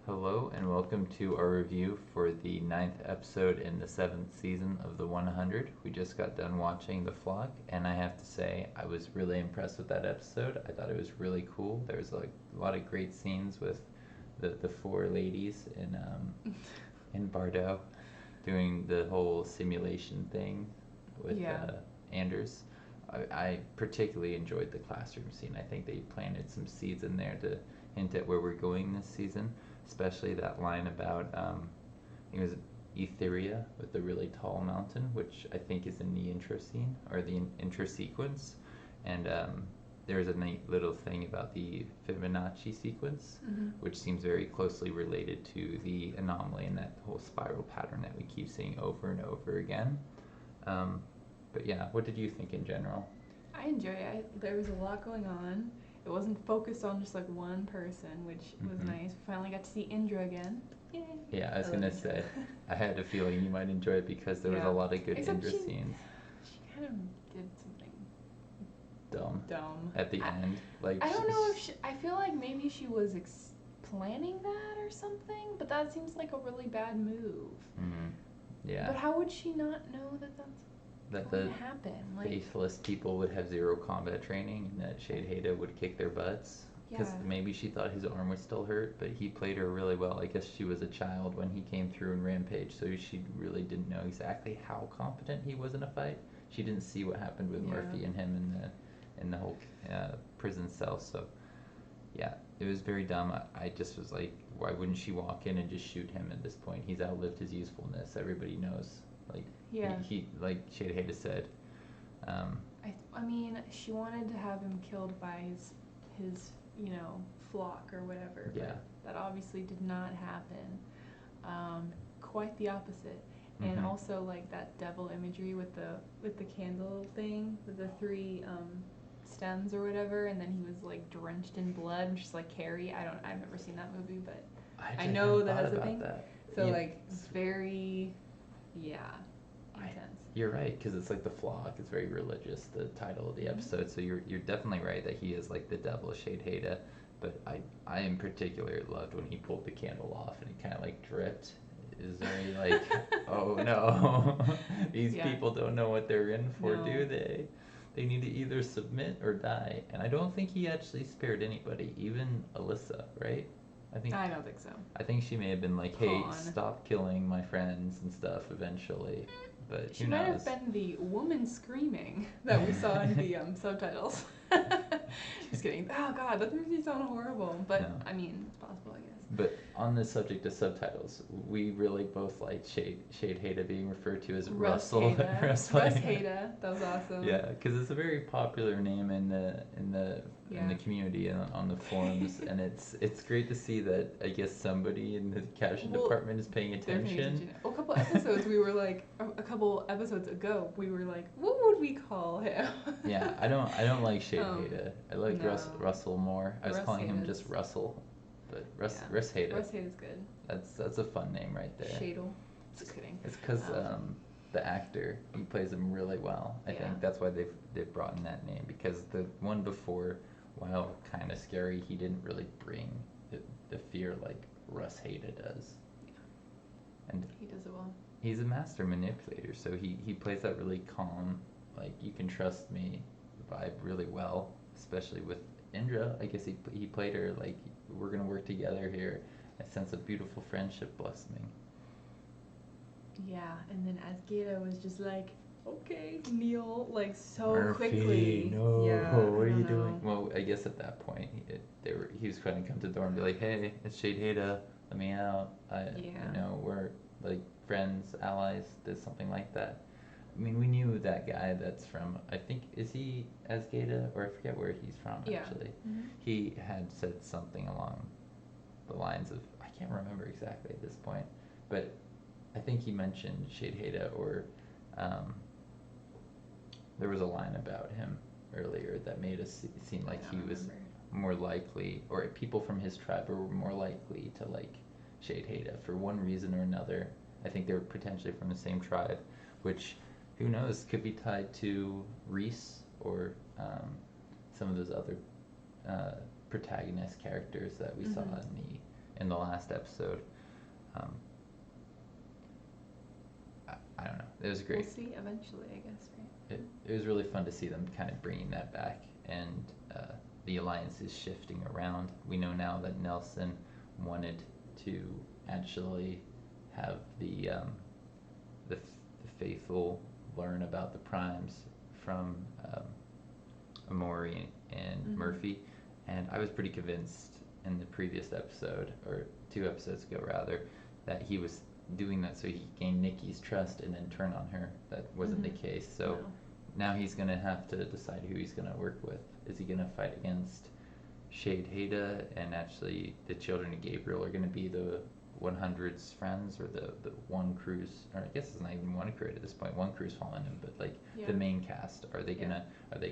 Hello and welcome to our review for the ninth episode in the seventh season of the 100. We just got done watching The Flock, and I have to say I was really impressed with that episode. I thought it was really cool. There was like a lot of great scenes with the four ladies in Bardo doing the whole simulation thing with Anders. I particularly enjoyed the classroom scene. I think they planted some seeds in there to hint at where we're going this season, especially that line about I think it was Etheria with the really tall mountain, which I think is in the intro scene or the intro sequence. And there's a neat little thing about the Fibonacci sequence, which seems very closely related to the anomaly and that whole spiral pattern that we keep seeing over and over again. But yeah, what did you think in general? I enjoyed it. There was a lot going on. It wasn't focused on just like one person, which was nice. We finally got to see Indra again. Yay! Yeah, I was gonna say, I had a feeling you might enjoy it because there was a lot of good Indra scenes. She kind of did something dumb at the end. Like I don't know if I feel like maybe she was planning that or something, but that seems like a really bad move. Yeah. But how would she not know that that's going to happen? Faithless people would have zero combat training, and that Shade Hada would kick their butts. Because maybe she thought his arm was still hurt, but he played her really well. I guess she was a child when he came through in Rampage, so she really didn't know exactly how competent he was in a fight. She didn't see what happened with Murphy and him in the whole prison cell. So yeah, it was very dumb. I just was like, why wouldn't she walk in and just shoot him at this point? He's outlived his usefulness. Everybody knows. Like he like Shade Hada said. I mean, she wanted to have him killed by his flock or whatever. Yeah. But that obviously did not happen. Quite the opposite. And also like that devil imagery with the candle thing, with the three stems or whatever, and then he was like drenched in blood, just like Carrie. I've never seen that movie, but I know that that's a thing. So like it's very intense. You're right, because it's like The Flock. It's very religious, the title of the episode. So you're definitely right that he is like the devil, Shade Hada. But I in particular loved when he pulled the candle off and it kind of like dripped. It was very like, oh no, these people don't know what they're in for, do they? They need to either submit or die. And I don't think he actually spared anybody, even Alyssa, right? I don't think so. I think she may have been like, hey, stop killing my friends and stuff eventually. But she might have been the woman screaming that we saw in the subtitles. Just kidding. Oh god, that makes me sound horrible. But no. I mean, it's possible, I guess. But on the subject of subtitles, we really both like Shade Hada being referred to as Russell. Russ Hada. That was awesome. Yeah, because it's a very popular name in the community and on the forums, and it's great to see that I guess somebody in the caption department is paying attention. A couple episodes ago we were like, what would we call him? Yeah, I don't like Shade Hada. I like Russell more. I was calling him just Russell. But Russ Hada. Russ Hada's good. That's a fun name right there. Shadle. Just kidding. It's because the actor, he plays him really well. I think that's why they've brought in that name, because the one before, while kind of scary, he didn't really bring the fear like Russ Hada does. Yeah. And he does it well. He's a master manipulator, so he plays that really calm, like you can trust me vibe really well, especially with Indra. I guess he played her like, we're gonna work together here. A sense of beautiful friendship blossoming. Yeah, and then Asgeda was just like, okay, kneel, like so Murphy, quickly. No, what are you doing? Well, I guess at that point he was trying to come to the door and be like, hey, it's Shade Hada, let me out. We're like friends, allies, there's something like that. I mean, we knew that guy that's from, I think, is he Asgeda? Or I forget where he's from, actually. He had said something along the lines of, I can't remember exactly at this point, but I think he mentioned Shade Hada, or there was a line about him earlier that made us seem like he was more likely, or people from his tribe were more likely to like Shade Hada for one reason or another. I think they were potentially from the same tribe, which, who knows, could be tied to Reese or some of those other protagonist characters that we saw in the last episode. Um, I don't know. It was great. We'll see eventually, I guess, right? It was really fun to see them kind of bringing that back, and the alliance is shifting around. We know now that Nelson wanted to actually have the faithful learn about the primes from Amori and Mm-hmm. Murphy, and I was pretty convinced in the previous episode, or 2 episodes ago rather, that he was doing that so he could gain Nikki's trust and then turn on her. That wasn't Mm-hmm. the case. So No. now he's gonna have to decide who he's gonna work with. Is he gonna fight against Shade Haida, and actually the children of Gabriel are gonna be the 100's friends, or the one crew's, or I guess it's not even one crew at this point. One crew's fallen in, but like Yeah. the main cast, are they Yeah.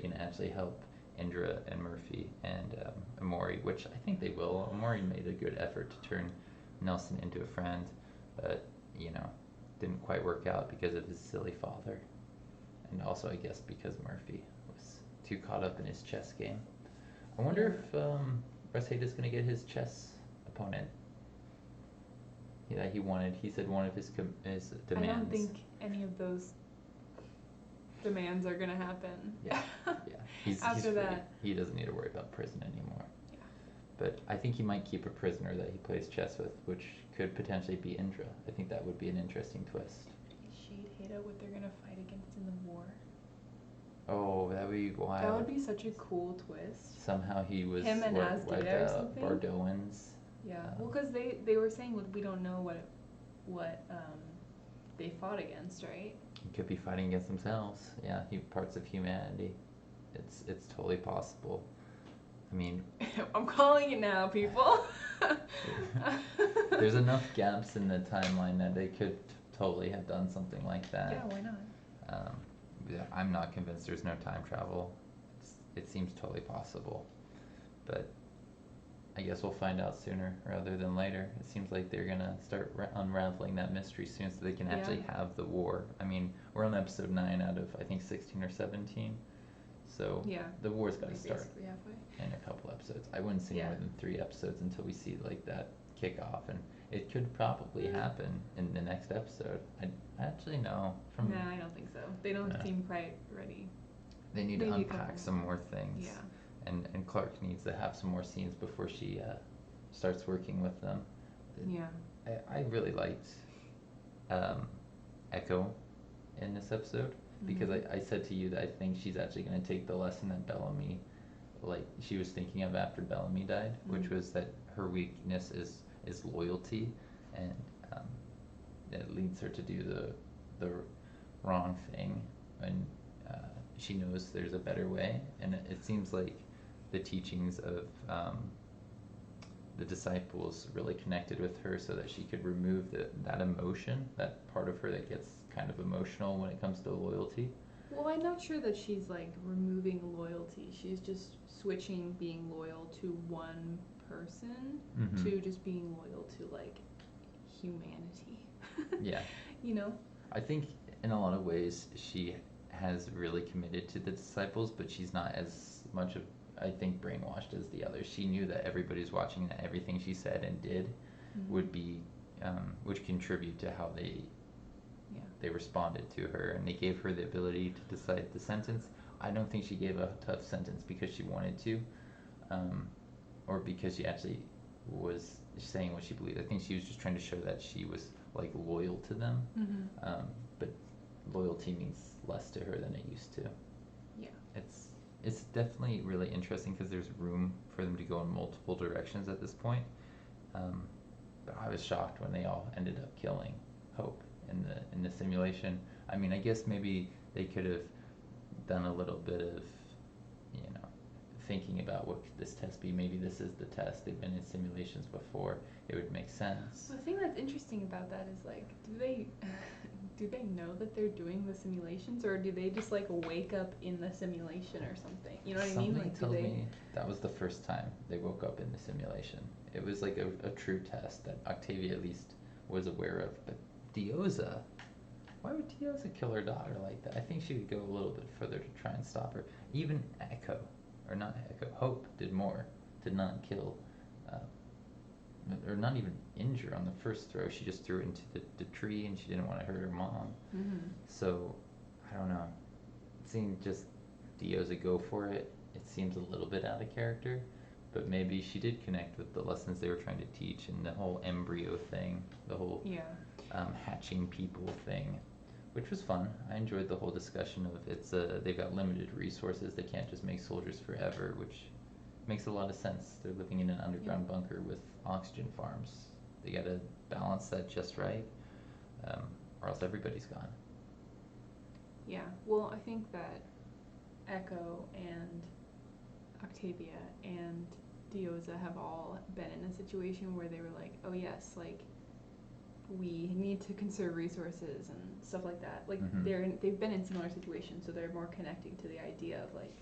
gonna actually help Indra and Murphy and Amori, which I think they will. Amori made a good effort to turn Nelson into a friend, but you know, didn't quite work out because of his silly father, and also I guess because Murphy was too caught up in his chess game. I wonder Yeah. if Russ Haida's gonna get his chess opponent. Yeah, he wanted. He said one of his his demands. I don't think any of those demands are gonna happen. Yeah, yeah. He's After free. that. He doesn't need to worry about prison anymore. Yeah. But I think he might keep a prisoner that he plays chess with, which could potentially be Indra. I think that would be an interesting twist. Is Shade Haida what they're gonna fight against in the war? Oh, that would be wild. That would be such a cool twist. Somehow he was Him and wiped Asdea or out something? Bardowans. Yeah. Well, because they were saying we don't know what they fought against, right? He could be fighting against themselves. Yeah, parts of humanity. It's totally possible. I mean, I'm calling it now, people. there's enough gaps in the timeline that they could totally have done something like that. Yeah, why not? Yeah, I'm not convinced there's no time travel. It seems totally possible, but I guess we'll find out sooner rather than later. It seems like they're gonna start unraveling that mystery soon, so they can actually have the war. I mean, we're on episode 9 out of I think 16 or 17, so Yeah, the war's got to we're start basically halfway. in a couple episodes. I wouldn't see Yeah. more than 3 episodes until we see like that kickoff, and it could probably happen in the next episode. I actually know from. Nah, I don't think so. They don't Yeah. seem quite ready. They need to Maybe a unpack couple some more. more things. Yeah. And Clark needs to have some more scenes before she starts working with them. Yeah. I really liked Echo in this episode, because Mhm. I said to you that I think she's actually going to take the lesson that Bellamy, like she was thinking of after Bellamy died, which Mhm. was that her weakness is loyalty, and it leads her to do the wrong thing, and she knows there's a better way, and it seems like the teachings of the disciples really connected with her, so that she could remove that emotion, that part of her that gets kind of emotional when it comes to loyalty. Well, I'm not sure that she's like removing loyalty. She's just switching being loyal to one person Mhm. to just being loyal to like humanity. Yeah. You know? I think in a lot of ways she has really committed to the disciples, but she's not as much of, I think, brainwashed as the others. She knew that everybody's watching, and that everything she said and did Mhm. would contribute to how Yeah. they responded to her, and they gave her the ability to decide the sentence. I don't think she gave a tough sentence because she wanted to, or because she actually was saying what she believed. I think she was just trying to show that she was like loyal to them, Mhm. but loyalty means less to her than it used to. Yeah. It's definitely really interesting because there's room for them to go in multiple directions at this point. But I was shocked when they all ended up killing Hope in the simulation. I mean, I guess maybe they could have done a little bit of, you know, thinking about what could this test be. Maybe this is the test. They've been in simulations before. It would make sense. The thing that's interesting about that is like, do they do they know that they're doing the simulations, or do they just like wake up in the simulation or something? You know what I mean? Something Like, do tells they? me that was the first time they woke up in the simulation. It was like a true test that Octavia at least was aware of. But Dioza, why would Dioza kill her daughter like that? I think she would go a little bit further to try and stop her. Even Echo, or not Echo, Hope did more to not kill or not even injure on the first throw. She just threw it into the tree, and she didn't want to hurt her mom. Mm-hmm. So, I don't know. Seeing just Dioza go for it, it seems a little bit out of character, but maybe she did connect with the lessons they were trying to teach and the whole embryo thing, the whole Yeah. hatching people thing, which was fun. I enjoyed the whole discussion of they've got limited resources. They can't just make soldiers forever, which makes a lot of sense. They're living in an underground bunker with oxygen farms. They gotta balance that just right, or else everybody's gone. Yeah. Well, I think that Echo and Octavia and Dioza have all been in a situation where they were like, oh yes, like we need to conserve resources and stuff like that. Like they've been in similar situations, so they're more connecting to the idea of like,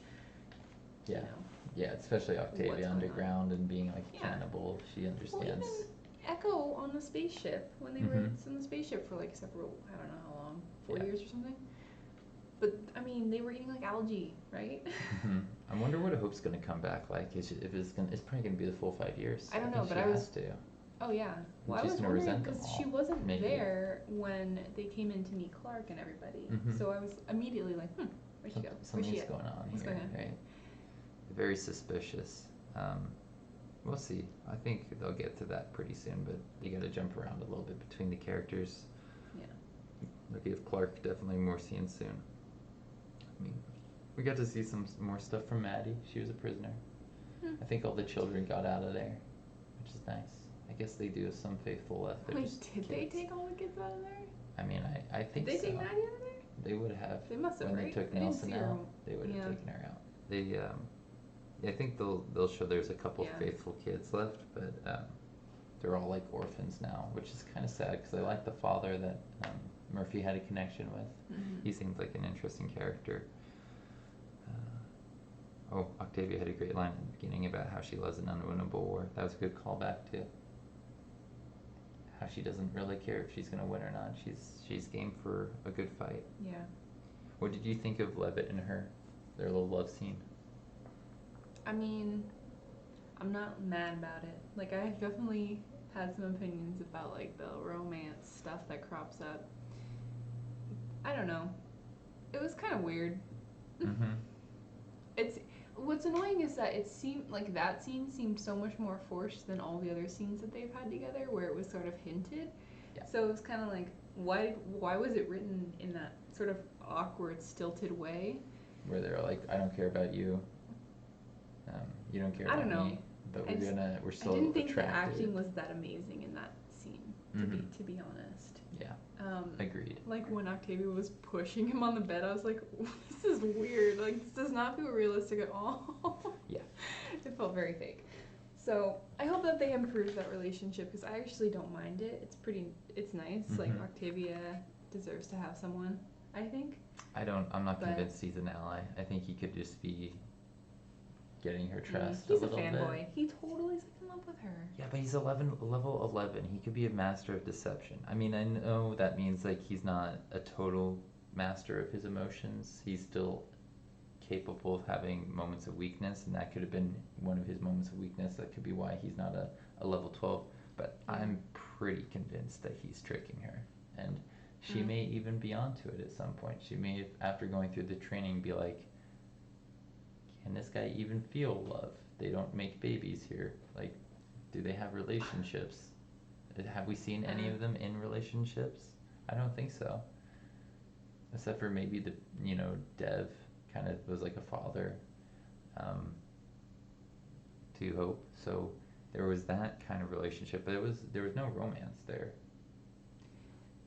Yeah. you know, Yeah, especially Octavia underground and being like a Yeah. cannibal. She understands. Well, even Echo on the spaceship when they were on the spaceship for like several, I don't know how long, 4 years or something. But I mean, they were eating like algae, right? I wonder what Hope's gonna come back like. If it's probably gonna be the full 5 years. I don't know, but she has to. Oh yeah. Well, I She's was gonna wondering resent them because all, she wasn't maybe. there when they came in to meet Clark and everybody. So I was immediately like, where'd she go? Where's she Something's at? going on What's here, going on? right? Very suspicious. We'll see. I think they'll get to that pretty soon, but you got to jump around a little bit between the characters. Yeah. They'll give Clark definitely more scenes soon. I mean, we got to see some more stuff from Maddie. She was a prisoner. I think all the children got out of there, which is nice. I guess they do have some faithful left. They're just Did they kids. take all the kids out of there? I mean, I think Did they so. take Maddie out of there? They would have. They must have, when right? they took I didn't Nelson see her. out, they would have Yeah. taken her out. They, I think they'll show there's a couple faithful kids left, but they're all like orphans now, which is kind of sad because I like the father that Murphy had a connection with. He seemed like an interesting character. Octavia had a great line at the beginning about how she loves an unwinnable war. That was a good callback too. How she doesn't really care if she's gonna win or not. She's game for a good fight. Yeah. What did you think of Levitt and her, their little love scene? I mean, I'm not mad about it. Like, I've definitely had some opinions about, like, the romance stuff that crops up. I don't know. It was kind of weird. What's annoying is that it seemed like that scene seemed so much more forced than all the other scenes that they've had together, where it was sort of hinted. Yeah. So it was kind of like, why was it written in that sort of awkward, stilted way? Where they're like, I don't care about you. You don't care about me, but we're still attracted. I didn't think the acting was that amazing in that scene, to be honest. Yeah. Agreed. Like when Octavia was pushing him on the bed, I was like, this is weird. Like, this does not feel realistic at all. Yeah. It felt very fake. So I hope that they improve that relationship because I actually don't mind it. It's nice. Like Octavia deserves to have someone, I think. I'm not convinced he's an ally. I think he could just be getting her trust he's a little fanboy. bit. He totally is in love with her. Yeah, but he's level 11. He could be a master of deception. I mean, I know that means like he's not a total master of his emotions. He's still capable of having moments of weakness, and that could have been one of his moments of weakness. That could be why he's not a level 12. But I'm pretty convinced that he's tricking her, and she may even be onto it at some point. She may, after going through the training, be like, can this guy even feel love? They don't make babies here. Like, do they have relationships? Have we seen any of them in relationships? I don't think so. Except for maybe Dev kind of was like a father to Hope. So there was that kind of relationship, but there was no romance there.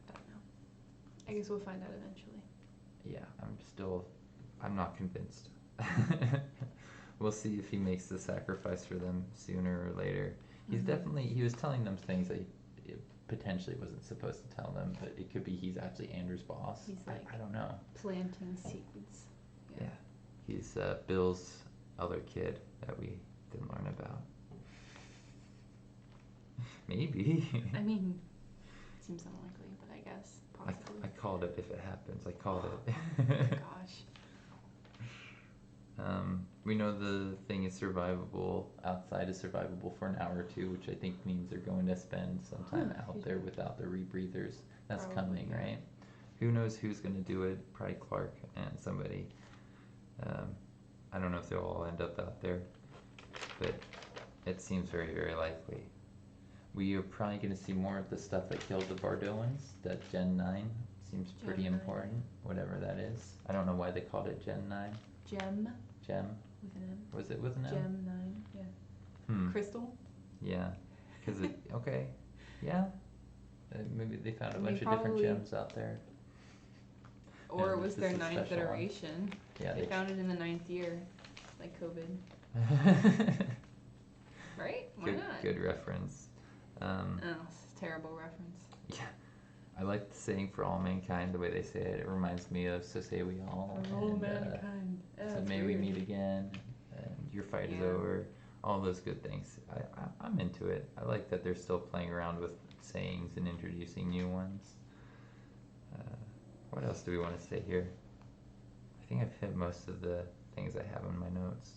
I don't know. I guess we'll find out eventually. Yeah, I'm not convinced. We'll see if he makes the sacrifice for them sooner or later. He was telling them things that he potentially wasn't supposed to tell them, but it could be he's actually Andrew's boss. He's like, I don't know. Planting seeds. Yeah. He's Bill's other kid that we didn't learn about. Maybe. I mean, seems unlikely, but I guess possibly. I called it if it happens. I called it. Oh my gosh. We know the thing is survivable, outside is survivable for an hour or two, which I think means they're going to spend some time out there without the rebreathers. That's Probably, coming, yeah. right? Who knows who's going to do it? Probably Clark and somebody. Um, I don't know if they'll all end up out there, but it seems very, very likely. We are probably going to see more of the stuff that killed the Bardoans. That Gen 9 seems pretty Gen 9. important, whatever that is. I don't know why they called it Gen 9. Gem Gem? with an M. Was it with an M? Gem 9, yeah. Hmm. Crystal? Yeah. Because it, okay. Yeah. Maybe they found a bunch of different probably- gems out there. Or And it was this their is a 9th special one. iteration. Yeah, They found it in the 9th year, like COVID. Right? Why good, not? good reference. Oh, it's a terrible reference. Yeah. I like the saying "for all mankind." The way they say it, it reminds me of "So say we all." For all and, mankind. So That's may weird. we meet again, and your fight is Yeah. over. All those good things. I'm into it. I like that they're still playing around with sayings and introducing new ones. What else do we want to say here? I think I've hit most of the things I have in my notes.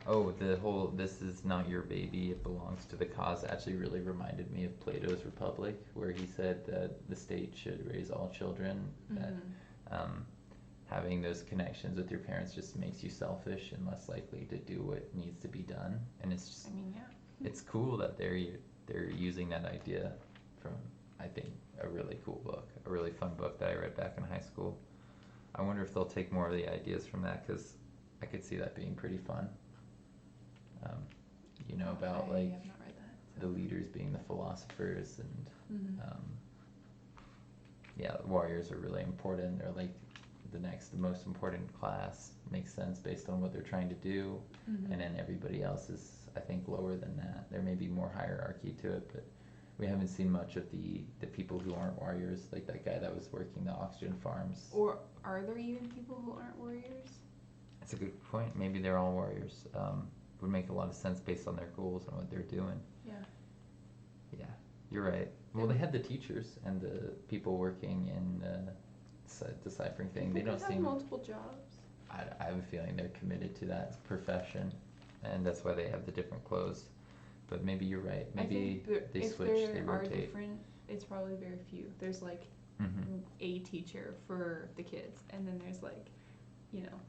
Oh, the whole "this is not your baby, it belongs to the cause" actually really reminded me of Plato's Republic, where he said that the state should raise all children, that having those connections with your parents just makes you selfish and less likely to do what needs to be done. And it's just, I mean, yeah. it's cool that they're using that idea from, I think, a really cool book, a really fun book that I read back in high school. I wonder if they'll take more of the ideas from that, because I could see that being pretty fun. You know, about I like have not read that. the leaders being the philosophers, and Mhm. yeah, warriors are really important. They're like the most important class. Makes sense based on what they're trying to do. Mhm. And then everybody else is, I think, lower than that. There may be more hierarchy to it, but we haven't seen much of the people who aren't warriors, like that guy that was working the oxygen farms. Or are there even people who aren't warriors? That's a good point. Maybe they're all warriors. Would make a lot of sense based on their goals and what they're doing. Yeah. Yeah, you're right. Well, they had the teachers and the people working in deciphering things. They People don't could have seem. multiple jobs. I have a feeling they're committed to that profession, and that's why they have the different clothes. But maybe you're right. Maybe they if switch, there they are rotate. different, it's probably very few. There's like Mm-hmm. a teacher for the kids, and then there's like, you know,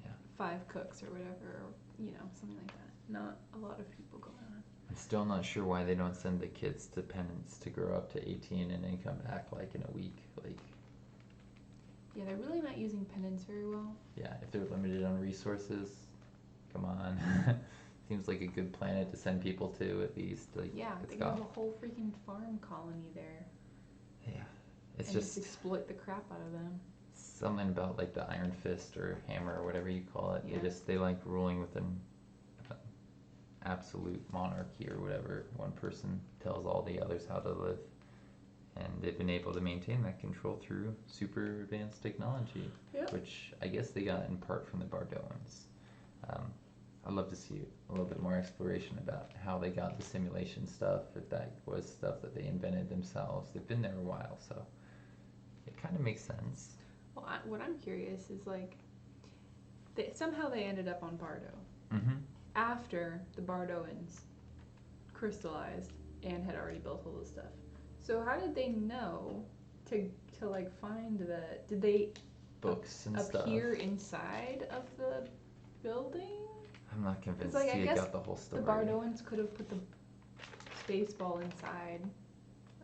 Yeah. 5 cooks or whatever, or, you know, something like that. Not a lot of people going on. I'm still not sure why they don't send the kids to penance to grow up to 18 and then come back like in a week. Like, Yeah, they're really not using penance very well. yeah, if they're limited on resources, come on. Seems like a good planet to send people to, at least. Like, Yeah, it's they could have got. a whole freaking farm colony there. Yeah, it's and just exploit the crap out of them. something about like the Iron Fist or Hammer or whatever you call it. Yeah. They like ruling with an absolute monarchy or whatever. One person tells all the others how to live, and they've been able to maintain that control through super advanced technology, Yep. which I guess they got in part from the Bardoans. I'd love to see a little bit more exploration about how they got the simulation stuff, if that was stuff that they invented themselves. They've been there a while, so it kind of makes sense. Well, what I'm curious is like, somehow they ended up on Bardo Mm-hmm. after the Bardoans crystallized and had already built all this stuff. So how did they know to like find the? Did they Books and stuff. appear inside of the building? I'm not convinced like, I he guess got the whole story. The Bardoans could have put the space ball inside.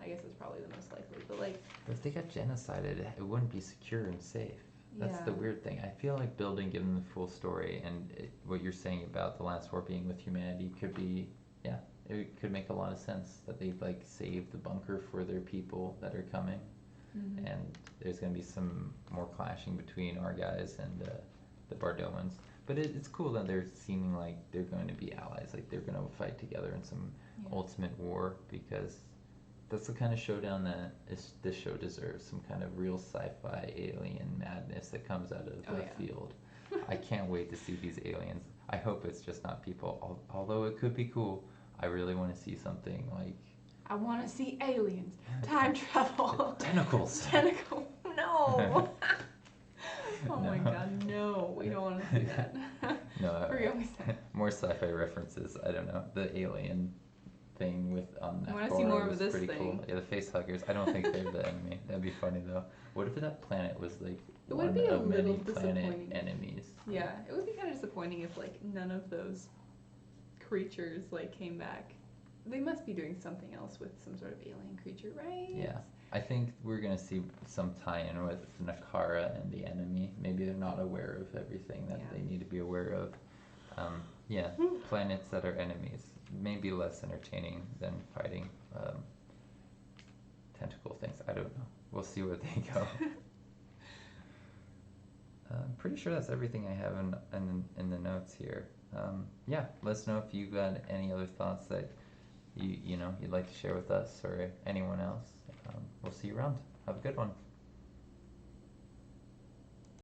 I guess that's probably the most likely, but like. But if they got genocided, it wouldn't be secure and safe. That's the Yeah. weird thing. I feel like building, given the full story, and what you're saying about the last war being with humanity could be, yeah, it could make a lot of sense that they've like saved the bunker for their people that are coming, Mm-hmm. and there's gonna be some more clashing between our guys and the Bardoans. But it's cool that they're seeming like they're going to be allies, like they're going to fight together in some ultimate war, because that's the kind of showdown that this show deserves. Some kind of real sci-fi alien madness that comes out of left field. I can't wait to see these aliens. I hope it's just not people, although it could be cool. I really want to see something like... I want to see aliens. Time travel. Tentacles. Tentacle. No. Oh No. my god, no, we don't want to see that. No, Forget we said. more sci-fi references. I don't know. The alien thing with I want to see Aurora more of was this pretty thing. cool. Yeah, the face huggers. I don't think they're the enemy. That'd be funny though. What if that planet was like It would one be a of many little planet disappointing. enemies? Yeah, it would be kind of disappointing if like none of those creatures like came back. They must be doing something else with some sort of alien creature, right? Yeah. I think we're gonna see some tie-in with Nakara and the enemy. Maybe they're not aware of everything that Yeah. they need to be aware of. Yeah, planets that are enemies. Maybe less entertaining than fighting tentacle things. I don't know. We'll see where they go. I'm pretty sure that's everything I have in the notes here. Yeah, let us know if you got any other thoughts that you'd like to share with us or anyone else. We'll see you around. Have a good one.